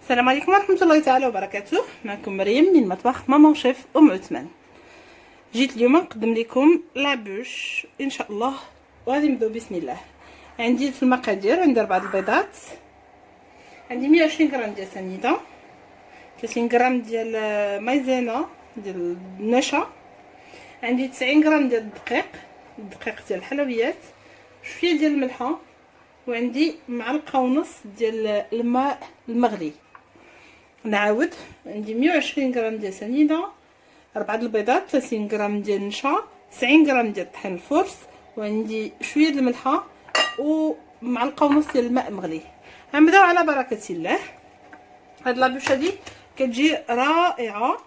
السلام عليكم ورحمة الله تعالى وبركاته. معكم مريم من مطبخ ماما وشيف عثمان. جيت اليوم نقدم لكم لابوش ان شاء الله، وغادي نبداو بسم الله. عندي في المقادير عندي 4 البيضات، عندي 120 غرام ديال سنيده، 30 غرام ديال مايزينا ديال النشا، عندي 90 غرام ديال الدقيق ديال الحلويات، شويه ديال الملحه، وعندي معلقه ونص ديال الماء المغلي. نعاود، عندي 120 غرام ديال سنيده، 4 البيضات، 30 غرام ديال النشا، 90 غرام ديال طحين الفرص، وعندي شويه ديال الملحه ومعلقه ونص ديال الماء المغلي. غنبداو على بركه الله. هاد لابوش هادي كتجي رائعه،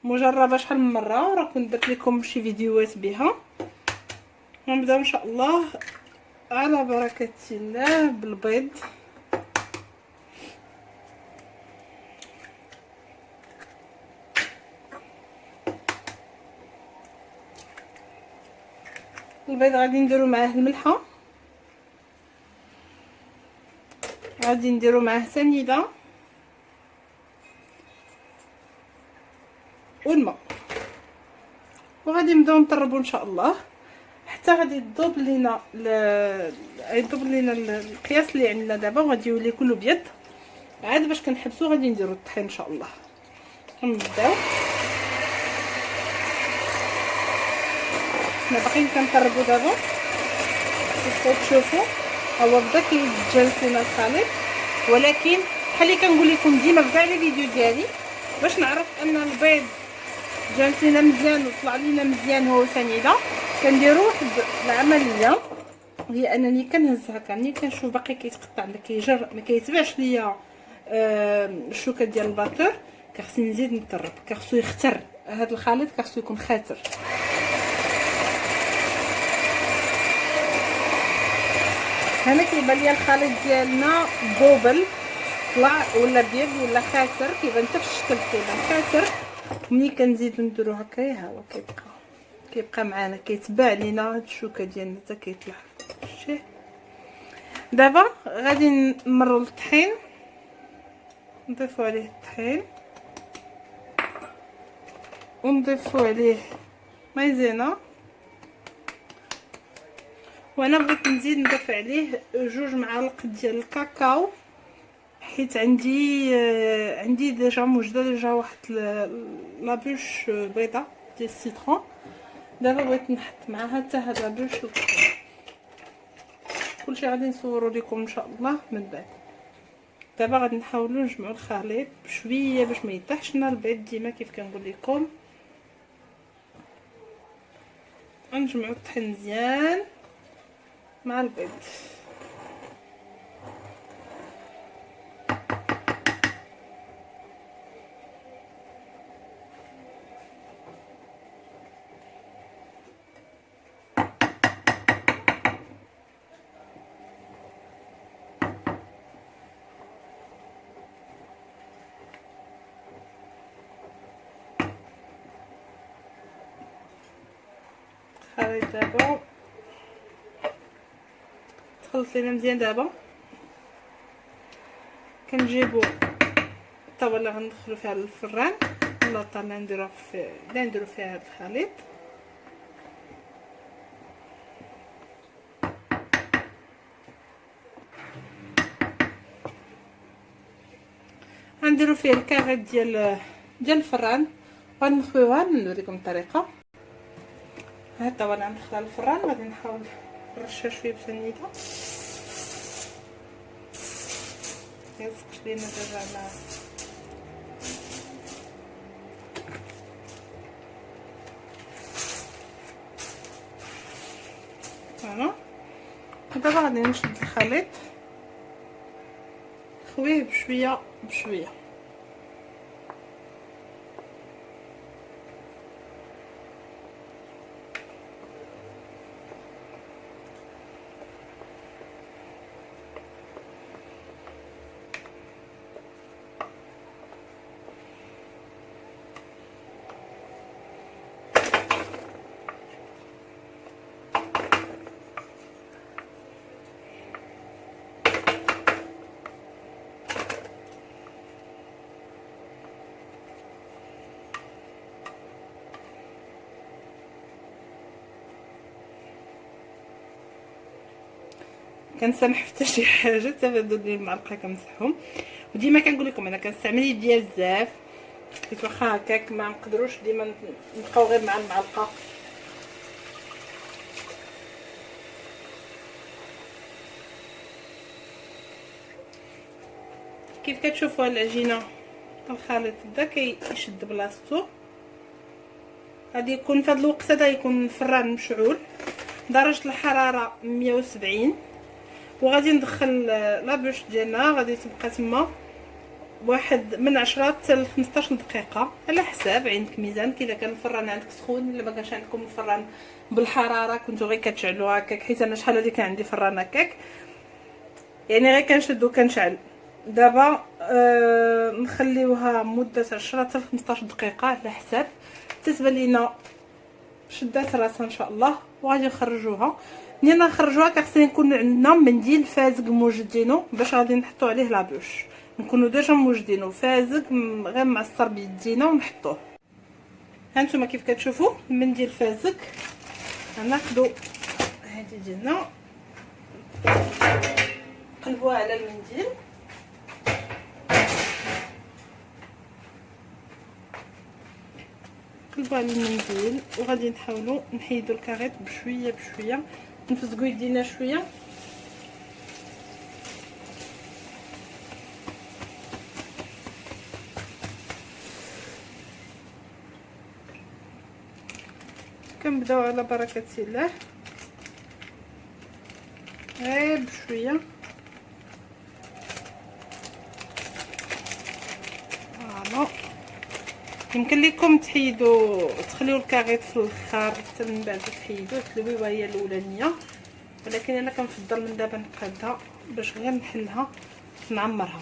مجربه شحال من مره، راه كنت درت لكم شي فيديوهات بها. غنبداو ان شاء الله على بركه الله بالبيض. البيض غادي نديرو معاه الملحه، غادي نديرو معاه سنيده والماء، وغادي نبداو نطربو ان شاء الله حتى غادي يذوب لينا القياس اللي عندنا دابا، وغادي يولي كله بيض. عاد باش كنحبسو غادي نديرو الطحين ان شاء الله. غنبداو حنا باقيين كنطربو دابا، كيف تشوفوا هو بدا كيتجانس لينا الخليط، ولكن بحال اللي كنقول لكم ديما في كاع لي فيديو ديالي، باش نعرف ان البيض جانس لينا مزيان وطلع لينا مزيان هو سنيده، كنديروا واحد العمليه هي انني كنهز هكا، ملي كنشوف باقي كيتقطع ما كيتبعش ليا الشوكه ديال الباتور، كخصني نزيد نطرب، كخصو يختر هذا الخليط، كخصو يكون خاتر. هنا كيبان ليا الخليط ديالنا بوبل، طلع ولا بيض ولا خاسر، كيبان حتى في الشكل كيبان خاسر. ملي كنزيدو نديرو هكا ها هو كيبقى معانا كيتباع لينا هاد الشوكه ديالنا حتى كيطلع. شتي دابا غادي نمرو للطحين، نضيفو عليه الطحين ونضيفو عليه مايزينا، وانا بغيت نزيد نضيف عليه 2 معالق ديال الكاكاو، حيت عندي ديجا موجوده ديجا واحد لابوش بيضه ديال السيترون. دابا بغيت نحط معاها حتى هاد لابوش كلشي غادي نصورو لكم ان شاء الله من بعد. دابا غادي نحاولوا نجمعوا الخليط بشويه باش ما يطيحش لنا البيض، ديما كيف كنقول لكم غنجمعوا الطحين مزيان مع البيض. خليط دابا تخلط لينا مزيان. دابا كنجيبو الطاوله اللي غندخلو فيها للفران ولا الطاوله اللي نديرو فيها هذا الخليط. غنديرو فيه الكاغيط ديال الفران، وغنخويوها نوريكم الطريقه. هاد الطاوله غندخلها للفران، غادي نحاول نرشها شويه بسنيده، ميلصقش لينا دابا على فوالا. دابا غادي نشد الخليط نخويه بشويه بشويه. كنسامح في حتى شي حاجه، حتى هادو ديال المعلقه كنمسحهم. وديما كنقول لكم انا كنستعمل يديا بزاف، حيت واخا هكاك ما نقدروش ديما نبقاو غير مع المعلقه. كيف كتشوفوا العجينه الخليط بدا كيشد بلاصتو. غادي يكون في هذا الوقت هذا يكون الفران مشعول درجه الحراره 170، وغادي ندخل لابوش ديالنا. غادي تبقى تما واحد من 10 حتى ل 15 دقيقه على حساب عندك ميزان. اذا كان الفران عندك سخون، الا ما كانش عندكم الفران بالحراره كنتو غير كتشعلوها هكاك، حيت انا شحال هادي كان عندي فران هكاك يعني غير كنشدو كنشعل. دابا نخليوها مده 10 حتى ل 15 دقيقه على حساب. تتبان لينا شدات راسها ان شاء الله، وغادي نخرجوها. ملي نخرجوها كخصنا يكون عندنا منديل فازق موجدينو باش غادي نحطو عليه لابوش، نكونوا ديجا موجدينو فازق غير معصر بيدينا ونحطوه. هانتوما كيف كتشوفوا المنديل فازق. غناخدو هادي ديالنا نقلبوها على المنديل، نقلبوا على المنديل وغادي نحاولوا نحيدوا الكاريط بشويه بشويه، نفزقوا يدينا شويه. كنبداو على بركه الله غير بشويه. فوالا يمكن لكم تخليو الكاريط في الاخر حتى من بعد تحيدوه تلويوها هي الاولانيه، ولكن انا كنفضل من دابا نقادها باش غير نحلها نعمرها.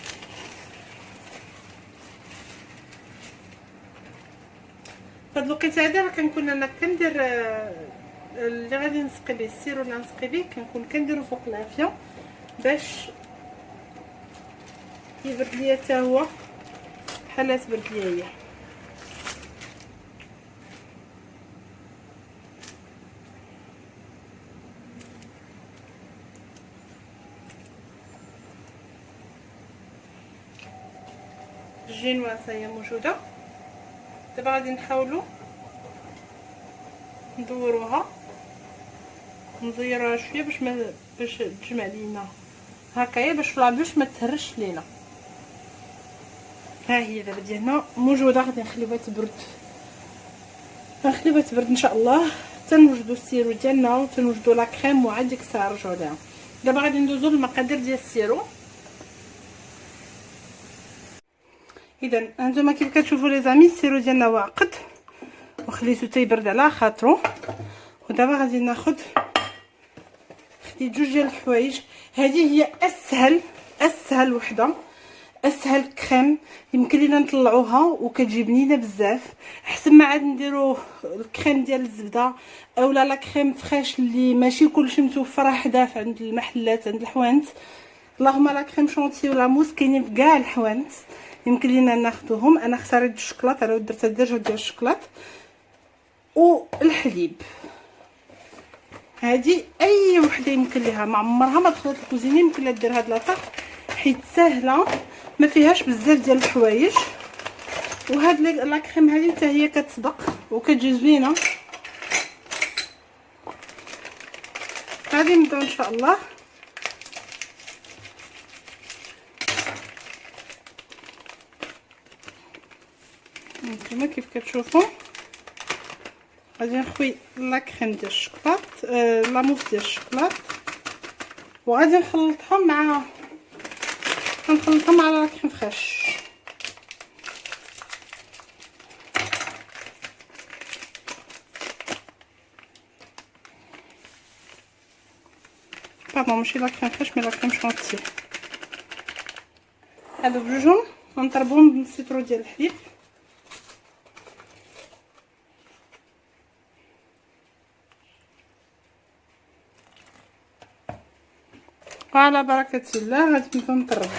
فهاد الوقيته هذا راه كنكون انا كندير اللي غادي نسقي به السيرو اللي غنسقي به كنكون كنديرو فوق العافيه باش يبرد ليا حتى هو بحال تبرد ليا هي. الجينواس هي موجوده. دابا غادي نحاولوا ندوروها نزيروها شويه باش تجمع لينا هكايا، باش لابوش ما تهرش لينا. ها هي دابا ديالنا موجوده. غادي نخليوها تبرد، غنخليوها تبرد ان شاء الله تنوجدوا السيرو ديالنا وتنوجدوا لا كريم وعاد ديك الساعه نرجعوا ليها. دابا غادي ندوزو للمقادير ديال السيرو. اذا هانتوما كيف كتشوفوا لي زامي السيرو ديالنا واقد وخليتو تيبرد على خاطرو. ودابا غادي ناخذ خديت جوج ديال الحوايج. هذه هي اسهل وحده، اسهل كريم يمكن لينا نطلعوها وكتجي بنينه بزاف، احسن ما عاد نديرو الكريم ديال الزبده اولا لا كريم فريش اللي ماشي كلشي متوفره حدا في عند المحلات عند الحوانت. اللهم لا كريم شونتي ولا موس كاينين في كاع الحوانت، يمكن لينا ناخذوهم. انا اختاريت الشوكولاط، انا درت الدرجه ديال الشوكولاط والحليب. هذه اي وحده يمكن ليها، ما عمرها ما دخلت الكوزينه يمكن لها دير هاد لاطاق حيت ساهله ما فيهاش بزاف ديال الحوايج. وهاد لا كريم هذه حتى هي كتصدق وكتجي زوينه. غادي نبداو ان شاء الله. هانتوما كيف كتشوفوا غادي نخوي لا كريم ديال الشوكولاط لا موس ديال الشوكولاط وغادي نخلطها مع لا كريم فريش. باردون ماشي لا كريم فريش مي لا كريم شونتي. هادو بجوجهم غنضربهم بالسيترو ديال الحليب. وعلى بركة الله غادي نبدا نضرب.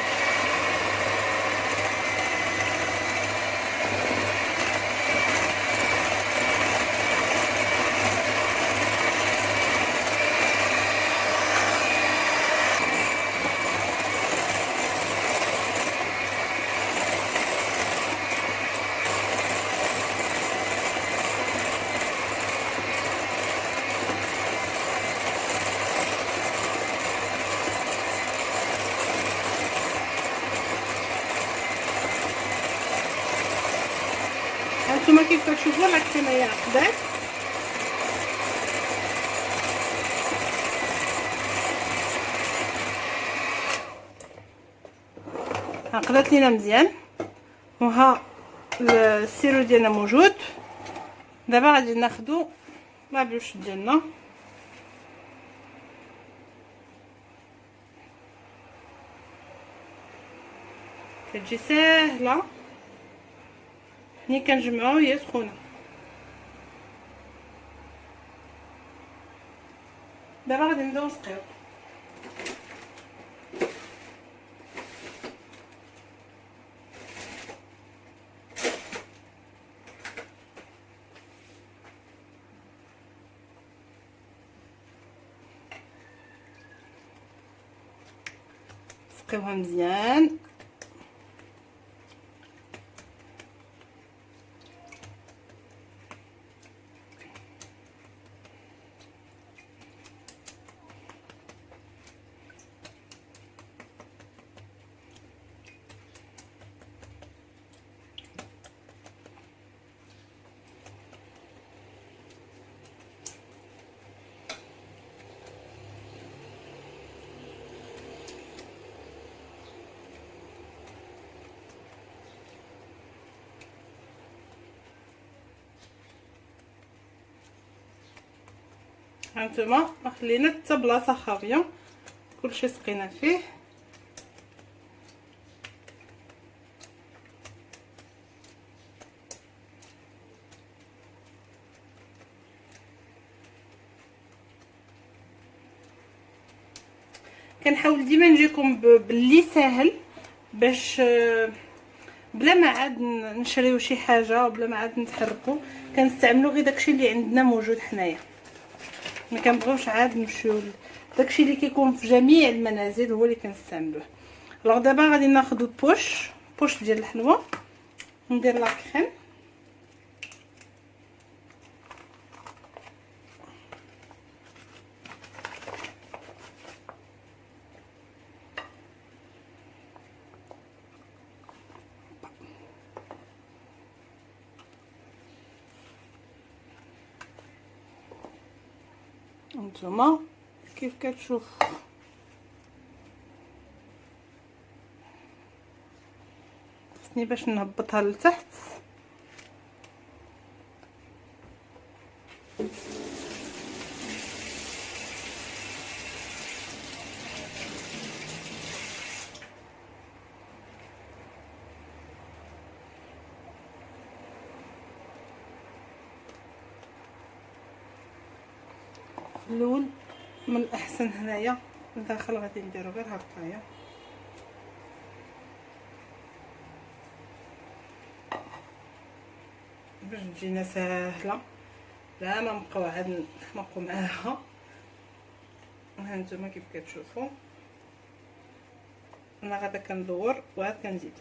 هانتوما كيف كتشوفوا لا كريمه عقدات. عقدات لينا مزيان، وها السيرو ديالنا موجود. دابا غادي ناخدو لابوش ديالنا. كتجي ساهله ملي كنجمعوها وهي سخونه. دابا غادي نبداو نسقيو. نسقيوها مزيان. هانتوما خلينا حتى بلاصه خاويه كلشي سقينا فيه. كنحاول ديما نجيكم باللي ساهل باش بلا ما عاد نشريو شي حاجه وبلا ما عاد نتحركوا، كنستعملوا غير داكشي اللي عندنا موجود حنايا. ما كنبغيوش عاد نمشيو داكشي اللي كيكون في جميع المنازل هو اللي كنستعملوه. الوغ دابا غادي ناخذ بوش ديال الحلوه، ندير لا كريم. هانتوما كيف كتشوف خصني باش نهبطها لتحت. الاول من الاحسن هنايا لداخل غادي نديرو غير هكايا، باش تجينا ساهله لا ما نبقاو عاد نخنقو معاها. هانتوما كيف كتشوفوا انا غادا كندور وعاد كنزيد.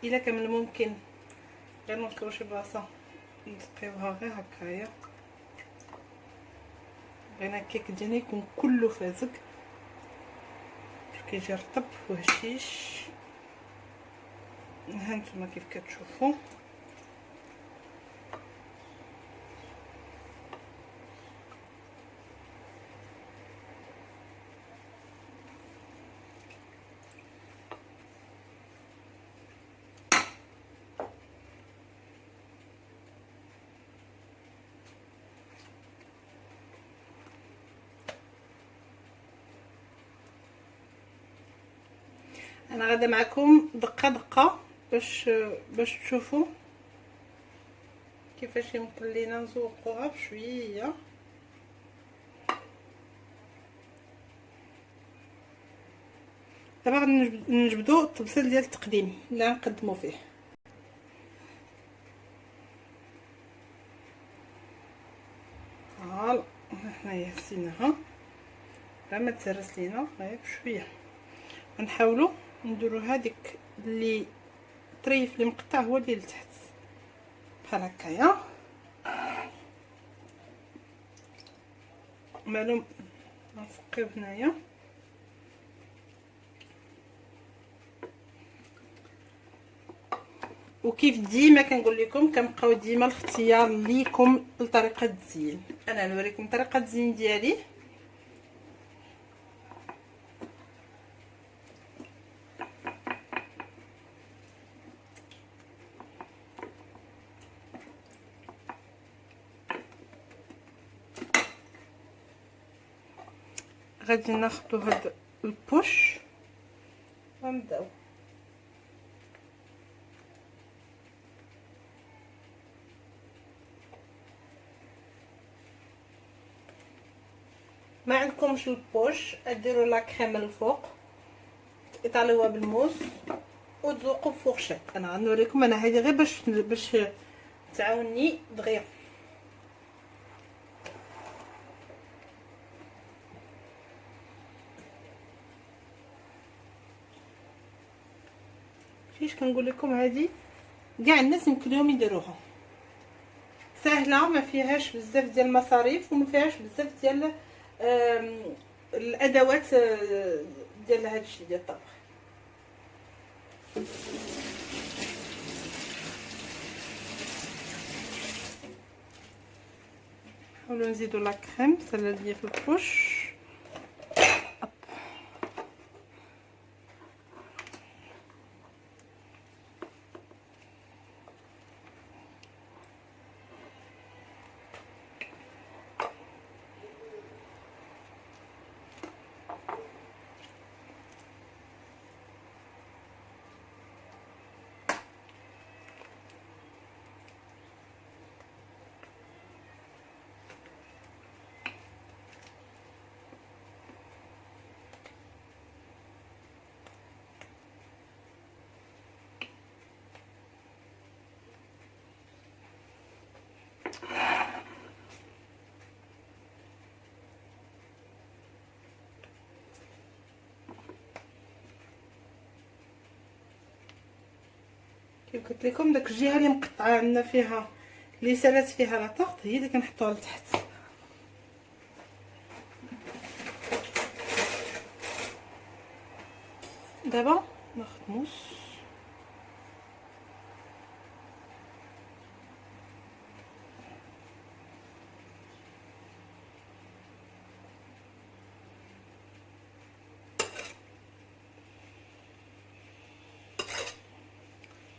الا كان من الممكن غير نوصلو شي بلاصه نسقيوها غير هكايا، بغينا الكيك ديالنا يكون كله فازك باش كيجي رطب وهشيش. هانتوما كيف كتشوفوا انا غادا معكم دقه دقه باش تشوفوا كيفاش يمكن لينا نزوقوها بشويه. دابا غادي نجبدو الطبسيل ديال التقديم اللي غنقدمو فيه. فوالا حنايا حسيناها بلا ما تسرس لينا غير بشويه. غنحاولوا نديرو هذيك اللي طريف اللي مقطع هو اللي لتحت بحال هكايا. معلوم غنسقيو هنايا وكيف ديما كنقول لكم كنبقاو ديما الاختيار ليكم لطريقه التزيين. انا نوريكم طريقه التزيين ديالي. غادي ناخذ هاد البوش ونبداو. ما عندكمش البوش ديروا لا كريم الفوق اطالوها بالموس وتذوقوا بفورشيت. انا غنوريكم انا هذه غير باش تعاوني دغيا. فاش كنقول لكم هذه كاع الناس يمكن لهم يديروها، سهله ما فيهاش بزاف ديال المصاريف وما فيهاش بزاف ديال الادوات ديال هذا الشيء ديال الطبخ. نحاولوا نزيدوا لا كريم سالا ليا في البوش. كيف قلت لكم داك الجهه اللي مقطعه عندنا فيها اللي سالات فيها لاطاغ هي اللي كنحطوها لتحت. دابا ناخذ موس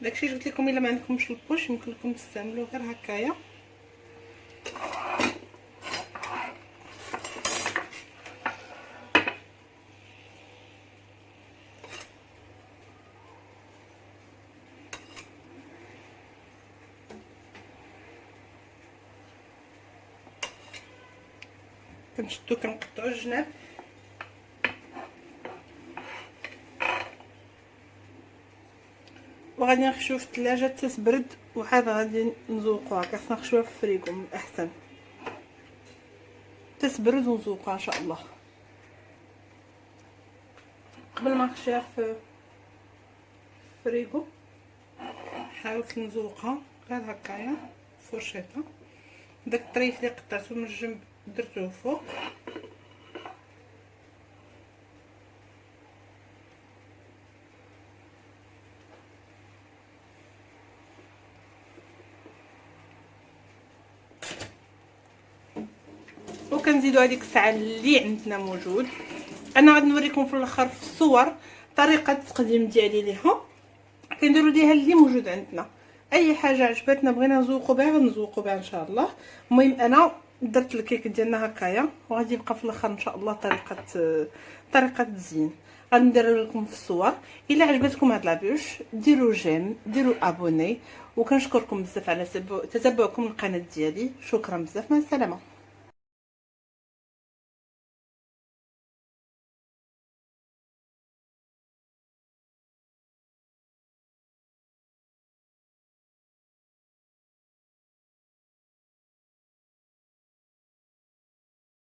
داكشي اللي قلت لكم. الا ما عندكمش البوش يمكن لكم تستعملوا غير هكايا. كنشدو كنقطعو الجناب وغادي نخشوه في الثلاجه حتى تبرد وعاد غادي نذوقوها. خصنا نخشوها في الفريغو من الاحسن تتبرد ونذوقها ان شاء الله. قبل ما نخشيها في الفريغو حاولت نذوقها غير هكايا فرشيطه. داك الطريف اللي قطعته من الجنب درتوه فوق وكنزيدوا هذيك الساعه اللي عندنا موجود. انا غادي نوريكم في الاخر في الصور طريقه التقديم ديالي ليها. كنديروا ليها اللي موجود عندنا، اي حاجه عجبتنا بغينا نذوقوا بها غنذوقوا بها ان شاء الله. المهم انا درت الكيك ديالنا هكايا وغادي يبقى في الاخر ان شاء الله طريقه التزيين غادي ندير لكم في الصور. الا عجبتكم هاد لابوش ديروا جيم ديروا ابوني وكنشكركم بزاف على تتبعكم القناه ديالي. شكرا بزاف، مع السلامه.